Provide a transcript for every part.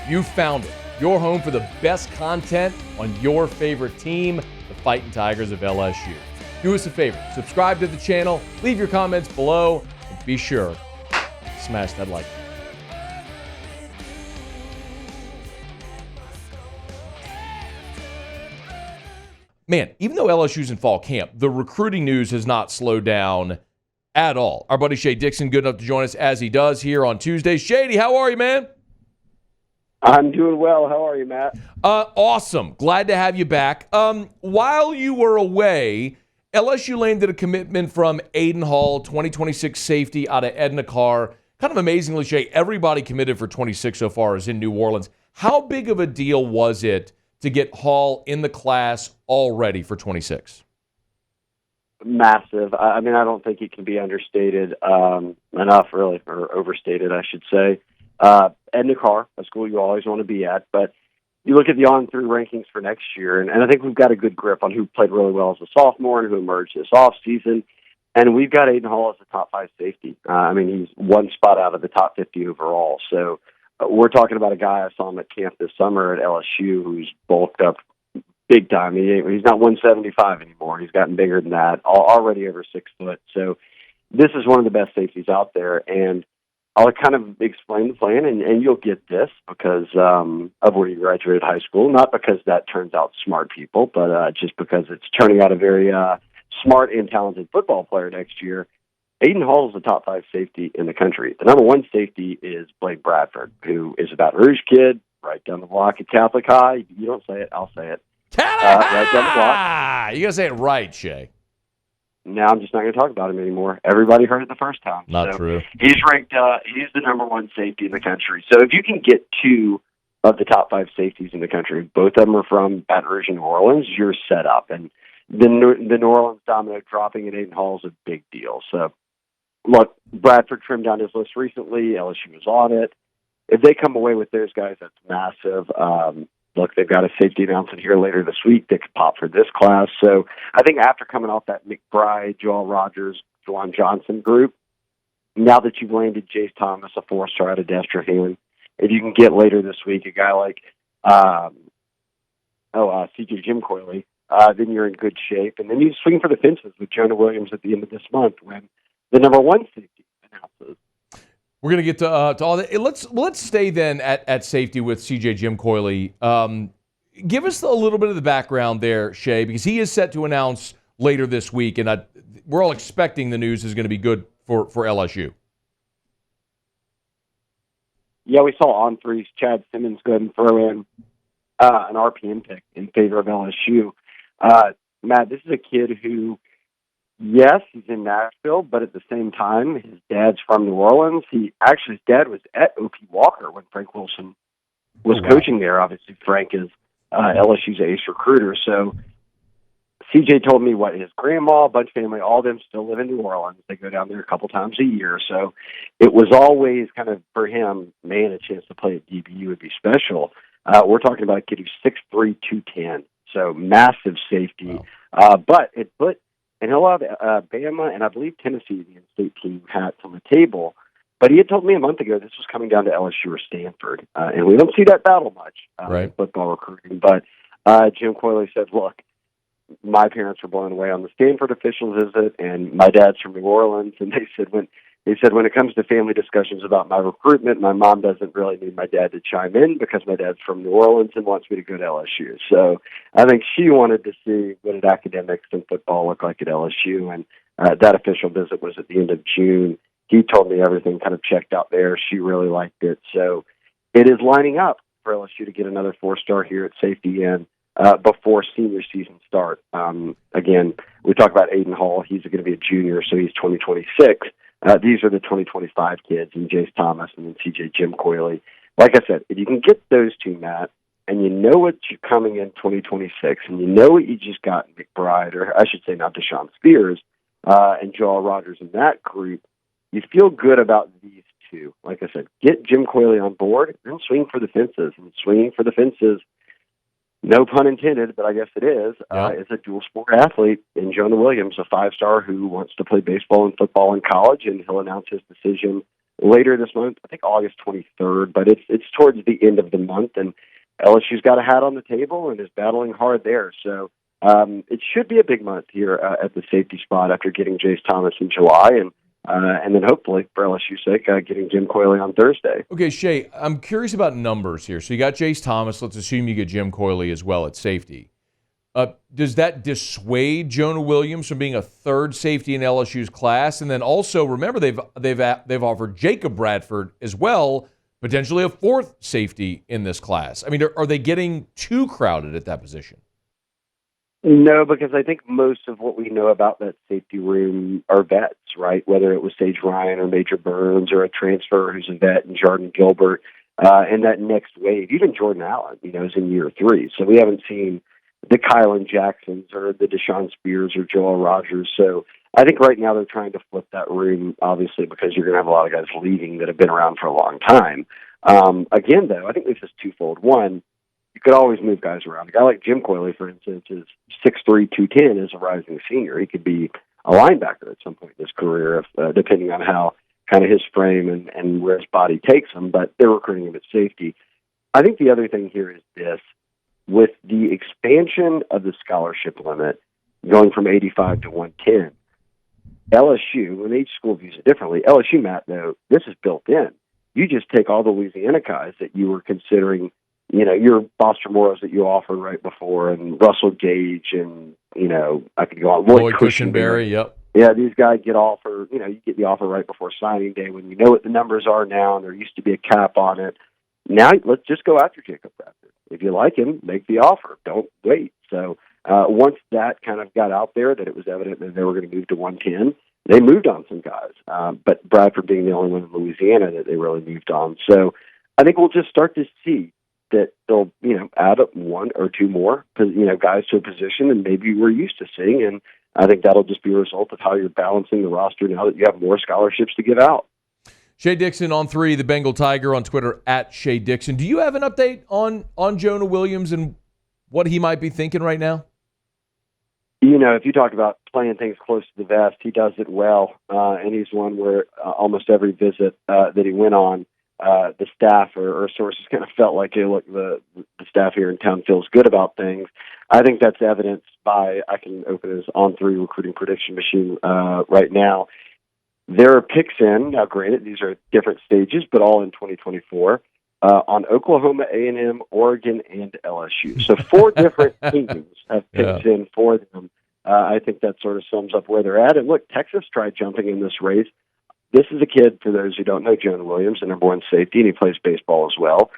You found it. Your home for the best content on your favorite team, the Fighting Tigers of LSU. Do us a favor. Subscribe to the channel. Leave your comments below. And be sure to smash that like button. Man, even though LSU's in fall camp, the recruiting news has not slowed down at all. Our buddy Shea Dixon, good enough to join us as he does here on Tuesdays. Shady, how are you, man? I'm doing well. How are you, Matt? Awesome. Glad to have you back. While you were away, LSU landed a commitment from Aiden Hall, 2026 safety out of Edna Carr. Kind of amazingly, Shea, everybody committed for 26 so far is in New Orleans. How big of a deal was it to get Hall in the class already for 26? Massive. I mean, I don't think it can be understated enough, really, or overstated, I should say. Edna Carr, a school you always want to be at, but you look at the On3 rankings for next year, and I think we've got a good grip on who played really well as a sophomore and who emerged this offseason, and we've got Aiden Hall as a top 5 safety. I mean, he's one spot out of the top 50 overall, so we're talking about a guy I saw him at camp this summer at LSU who's bulked up big time. He's not 175 anymore. He's gotten bigger than that, already over 6 foot, so this is one of the best safeties out there, and I'll kind of explain the plan, and you'll get this because of where you graduated high school, not because that turns out smart people, but just because it's turning out a very smart and talented football player next year. Aiden Hall is the top 5 safety in the country. The number 1 safety is Blake Bradford, who is a Baton Rouge kid, right down the block at Catholic High. You don't say it, I'll say it. Right down the block. You got to say it right, Shea. Now I'm just not going to talk about him anymore. Everybody heard it the first time. Not true. He's ranked, he's the number 1 safety in the country. So if you can get 2 of the top 5 safeties in the country, both of them are from Baton Rouge and New Orleans, you're set up. And the New Orleans domino dropping at Aiden Hall is a big deal. So, look, Bradford trimmed down his list recently. LSU was on it. If they come away with those guys, that's massive. Look, they've got a safety announcement here later this week that could pop for this class. So I think after coming off that McBride, Joel Rogers, Juwan Johnson group, now that you've landed Jace Thomas, a 4-star out of Destrehan, if you can get later this week a guy like CJ Jimcoily, then you're in good shape. And then you swing for the fences with Jonah Williams at the end of this month when the number 1 safety announces. We're going to get to all that. Let's stay then at safety with CJ Jimcoily. Give us a little bit of the background there, Shea, because he is set to announce later this week, and we're all expecting the news is going to be good for LSU. Yeah, we saw On3's Chad Simmons go ahead and throw in an RPM pick in favor of LSU. Matt, this is a kid who, yes, he's in Nashville, but at the same time, his dad's from New Orleans. His dad was at O.P. Walker when Frank Wilson was coaching there. Obviously, Frank is LSU's ace recruiter. So CJ told me his grandma, a bunch of family, all of them still live in New Orleans. They go down there a couple times a year. So it was always kind of, for him, man, a chance to play at DBU would be special. We're talking about a kid who's 6'3", 210. So massive safety. Wow. But it put, and he'll have Bama and I believe Tennessee, the in-state team, hats on the table. But he had told me a month ago this was coming down to LSU or Stanford. And we don't see that battle much in football recruiting. But Jimcoily said, look, my parents were blown away on the Stanford official visit, and my dad's from New Orleans. And they said when it comes to family discussions about my recruitment, my mom doesn't really need my dad to chime in because my dad's from New Orleans and wants me to go to LSU. So I think she wanted to see what did academics and football look like at LSU. And that official visit was at the end of June. He told me everything kind of checked out there. She really liked it. So it is lining up for LSU to get another 4-star here at safety end before senior season start. Again, we talk about Aiden Hall. He's going to be a junior, so he's 2026. These are the 2025 kids, and Jace Thomas and then CJ Jimcoily. Like I said, if you can get those two, Matt, and you know what you're coming in 2026, and you know what you just got in McBride, or I should say not Deshaun Spears, and Joel Rogers in that group, you feel good about these two. Like I said, get Jimcoily on board, then swing for the fences. And swinging for the fences, no pun intended, but I guess it is a dual sport athlete in Jonah Williams, a 5-star who wants to play baseball and football in college, and he'll announce his decision later this month. I think August 23rd, but it's towards the end of the month, and LSU's got a hat on the table and is battling hard there. So it should be a big month here at the safety spot after getting Jace Thomas in July, and then hopefully, for LSU's sake, getting Jimcoily on Thursday. Okay, Shea, I'm curious about numbers here. So you got Jace Thomas. Let's assume you get Jimcoily as well at safety. Does that dissuade Jonah Williams from being a third safety in LSU's class? And then also, remember, they've offered Jacob Bradford as well, potentially a fourth safety in this class. I mean, are they getting too crowded at that position? No, because I think most of what we know about that safety room are vets, right? Whether it was Sage Ryan or Major Burns or a transfer who's a vet and Jordan Gilbert, and that next wave, even Jordan Allen, is in year 3. So we haven't seen the Kylan Jacksons or the Deshaun Spears or Joel Rogers. So I think right now they're trying to flip that room, obviously, because you're going to have a lot of guys leaving that have been around for a long time. Again, though, I think this is twofold. One, you could always move guys around. A guy like Jimcoily, for instance, is 6'3", 210 as a rising senior. He could be a linebacker at some point in his career, depending on how kind of his frame and where his body takes him, but they're recruiting him at safety. I think the other thing here is this. With the expansion of the scholarship limit going from 85 to 110, LSU, and each school views it differently, LSU, Matt, though, this is built in. You just take all the Louisiana guys that you were considering, your Foster Morrows that you offered right before, and Russell Gage, and, I could go on. Lloyd Cushenberry, yep. Yeah, these guys get offered, you get the offer right before signing day when you know what the numbers are now, and there used to be a cap on it. Now, let's just go after Jacob Bradford. If you like him, make the offer. Don't wait. So once that kind of got out there, that it was evident that they were going to move to 110, they moved on some guys. But Bradford being the only one in Louisiana that they really moved on. So I think we'll just start to see that they'll, add up one or two more, guys to a position, and maybe we're used to seeing. And I think that'll just be a result of how you're balancing the roster now that you have more scholarships to give out. Shea Dixon on 3, the Bengal Tiger, on Twitter at Shea Dixon. Do you have an update on Jonah Williams and what he might be thinking right now? If you talk about playing things close to the vest, he does it well, and he's one where almost every visit that he went on, the staff or sources kind of felt like, hey, look, the staff here in town feels good about things. I think that's evidenced by, I can open his On3 recruiting prediction machine right now. There are picks in, now granted, these are different stages, but all in 2024, on Oklahoma, A&M, Oregon, and LSU. So 4 different teams have picks in for them. I think that sort of sums up where they're at. And look, Texas tried jumping in this race. This is a kid, for those who don't know, Jonah Williams, the number 1 safety, and he plays baseball as well.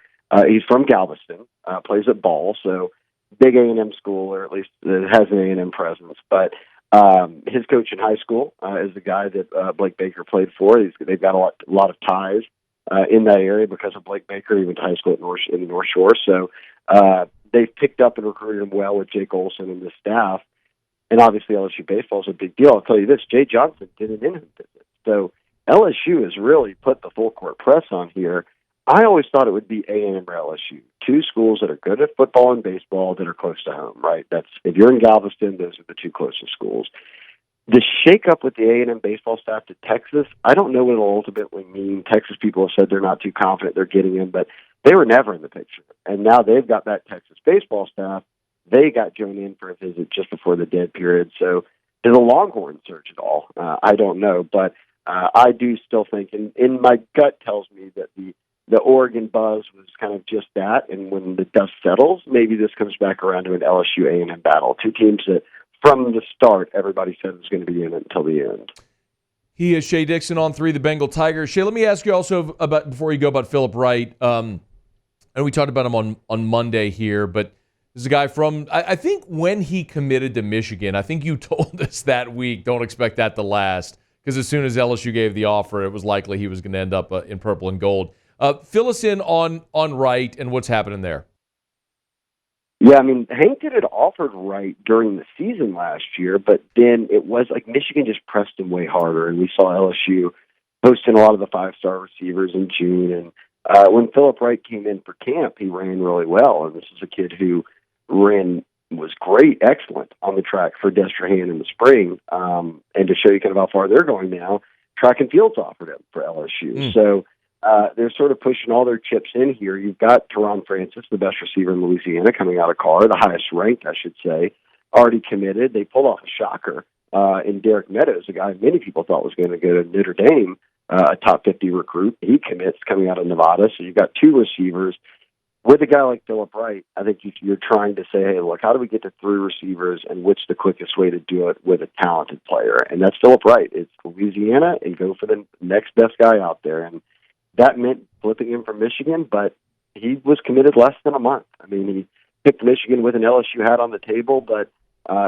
He's from Galveston, plays at Ball, so big A&M school, or at least it has an A&M presence. But his coach in high school is the guy that Blake Baker played for. They've got a lot of ties in that area because of Blake Baker. He went to high school in the North Shore. So they've picked up and recruited him well with Jake Olson and the staff. And obviously LSU baseball is a big deal. I'll tell you this, Jay Johnson did an in-home visit. So LSU has really put the full court press on here. I always thought it would be A&M or LSU, 2 schools that are good at football and baseball that are close to home, right? That's, if you're in Galveston, those are the 2 closest schools. The shakeup with the A&M baseball staff to Texas, I don't know what it'll ultimately mean. Texas people have said they're not too confident they're getting him, but they were never in the picture. And now they've got that Texas baseball staff. They got Jonah in for a visit just before the dead period. So does a Longhorn surge at all? I don't know, but I do still think, and my gut tells me that the Oregon buzz was kind of just that, and when the dust settles, maybe this comes back around to an LSU A&M battle. 2 teams that, from the start, everybody said was going to be in it until the end. He is Shea Dixon on 3, the Bengal Tiger. Shea, let me ask you also about, before you go, about Phillip Wright. And we talked about him on Monday here, but this is a guy from, I think when he committed to Michigan, I think you told us that week, don't expect that to last, because as soon as LSU gave the offer, it was likely he was going to end up in purple and gold. Fill us in on Wright and what's happening there. Yeah, I mean, Hankton had offered Wright during the season last year, but then it was like Michigan just pressed him way harder, and we saw LSU posting a lot of the 5-star receivers in June. And when Phillip Wright came in for camp, he ran really well, and this is a kid who was great, excellent on the track for Destrehan in the spring. And to show you kind of how far they're going now, track and field's offered him for LSU. So they're sort of pushing all their chips in here. You've got Teron Francis, the best receiver in Louisiana, coming out of Carr, the highest ranked, I should say, already committed. They pulled off a shocker in Derek Meadows, a guy many people thought was going to go to Notre Dame, a top 50 recruit. He commits coming out of Nevada. So you've got two receivers. With a guy like Phillip Wright, I think you're trying to say, hey, look, how do we get to three receivers, and what's the quickest way to do it with a talented player? And that's Phillip Wright. It's Louisiana and go for the next best guy out there. And that meant flipping him from Michigan, but he was committed less than a month. I mean, he picked Michigan with an LSU hat on the table, but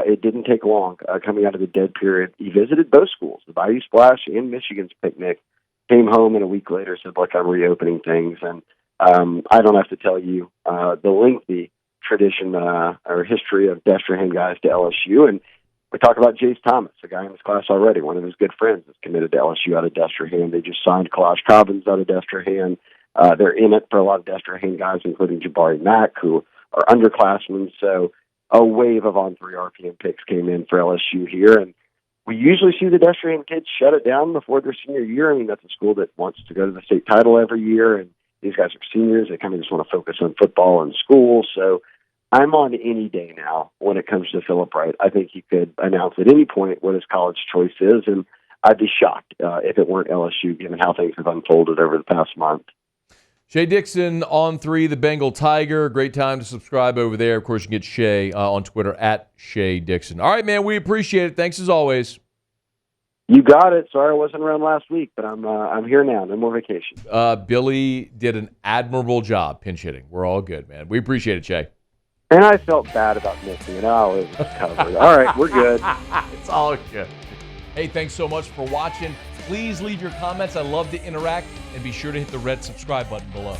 it didn't take long coming out of the dead period. He visited both schools, the Bayou Splash and Michigan's picnic, came home, and a week later said, look, I'm reopening things. And I don't have to tell you the lengthy tradition or history of Destrehan guys to LSU. And we talk about Jace Thomas, a guy in his class already. One of his good friends is committed to LSU out of Destrehan. They just signed Kalaj Cobbins out of Destrehan. They're in it for a lot of Destrehan guys, including Jabari Mack, who are underclassmen. So a wave of On3 RPM picks came in for LSU here. And we usually see the Destrehan kids shut it down before their senior year. I mean, that's a school that wants to go to the state title every year, and these guys are seniors. They kind of just want to focus on football and school. So I'm on any day now when it comes to Phillip Wright. I think he could announce at any point what his college choice is, and I'd be shocked if it weren't LSU, given how things have unfolded over the past month. Shea Dixon, On3, the Bengal Tiger. Great time to subscribe over there. Of course, you can get Shea on Twitter at Shea Dixon. All right, man, we appreciate it. Thanks as always. You got it. Sorry I wasn't around last week, but I'm here now. No more vacation. Billy did an admirable job pinch hitting. We're all good, man. We appreciate it, Shea. And I felt bad about missing it. Oh, it was covered. All right, we're good. It's all good. Hey, thanks so much for watching. Please leave your comments. I love to interact. And be sure to hit the red subscribe button below.